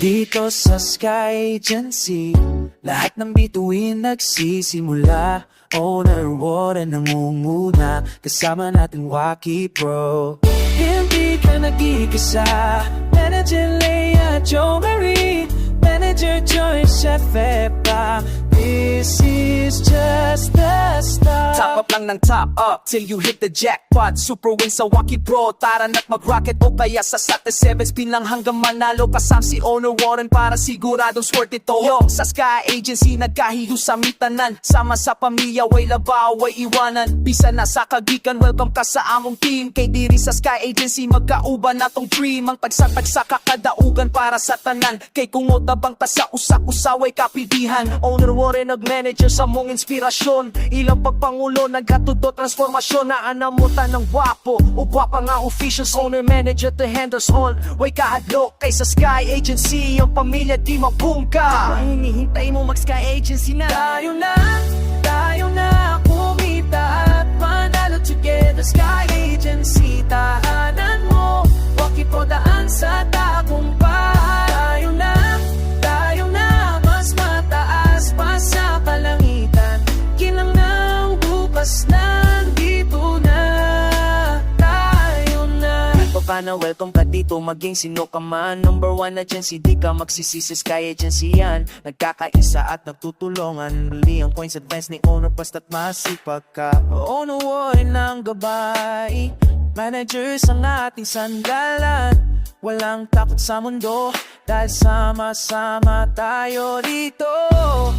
Dito sa Sky Agency, lahat ng bituin nagsisimula. Owner Warren nangunguna, kasama natin Waki Pro. Hindi ka nag-iisa, Manager Leia Jo Marie, Manager Joy Chef Epa. This is just the start. Top up lang ng top up till you hit the jackpot. Super win sa Waki Pro, tara na't mag-rocket o kaya sa Sate 7 spin lang hanggang manalo. Kasam si Owner Warren para siguradong worth ito. Yo, sa Sky Agency nagkahiyo sa mitanan, sama sa pamilya, way labaw, way iwanan. Bisa na sa kagikan, welcome ka sa among team. Kay diri sa Sky Agency magkauban natong dream. Ang tagsatagsa kakadaugan para sa tanan. Kay kungotabang ta sa usak-usaway kapidihan. Owner Warren nag-manager sa mong inspirasyon. Ilang pagpangulo nagkatudo transformasyon. Na anamutan ng wapo o gwapa nga officials. Owner manager to handles all. Way kahadlok kay sa Sky Agency. Ang pamilya di mabungka. Hinihintay mo mag-Sky Agency na. Tayo na kumita at manalo together. Sky Agency, tahanan mo. Waki Pro daan sa tagumpay. Tayo na, mas mataas pa sa kalangitan. Kinang ng bukas nandito na. Tayo na. Paano welcome ka dito, maging sino ka man. Number 1 agency, di ka magsisisi. Sky Agency yan, nagkakaisa at nagtutulungan. Muli ang points advance ni owner, basta't masipag ka. Owner Warren ang gabay, managers ang ating sandalan. Walang takot sa mundo, dahil sama-sama tayo dito.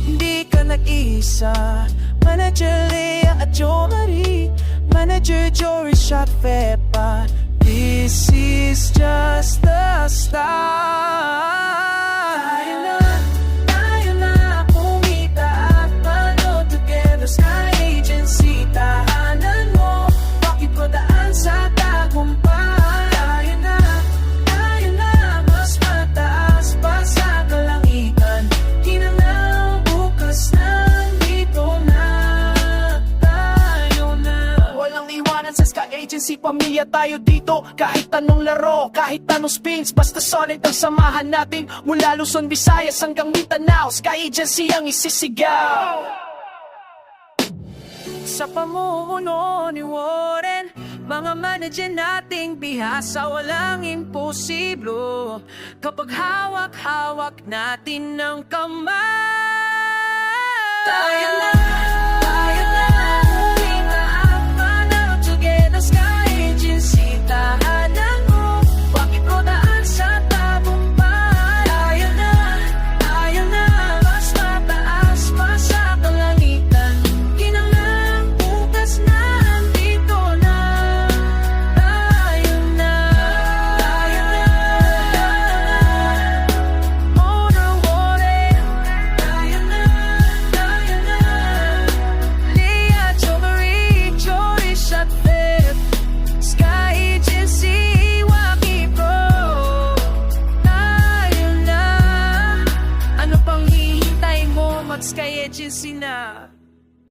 Hindi ka nag-isa, Manager Leia at Jo Marie, Manager Jory Shot Fepa. This is just the start. Tayo na kumita at manalo together. Sky Agency, tahanan mo. Waki Pro daan sa tagumpay. Tayo na, mas mataas pa sa kalangitan. Kinang bukas nandito na. Tayo na. Walang iwanan sa Sky Agency, pamilya tayo dito. Kahit anong laro, kahit anong spins, basta solid ang samahan natin. Mula Luzon, Visayas hanggang Mindanao, Sky Agency ang isisigaw. Sa pamumuno ni Warren, mga manager nating bihasa, walang imposible. Kapag hawak-hawak natin ng kamay. Tayo na.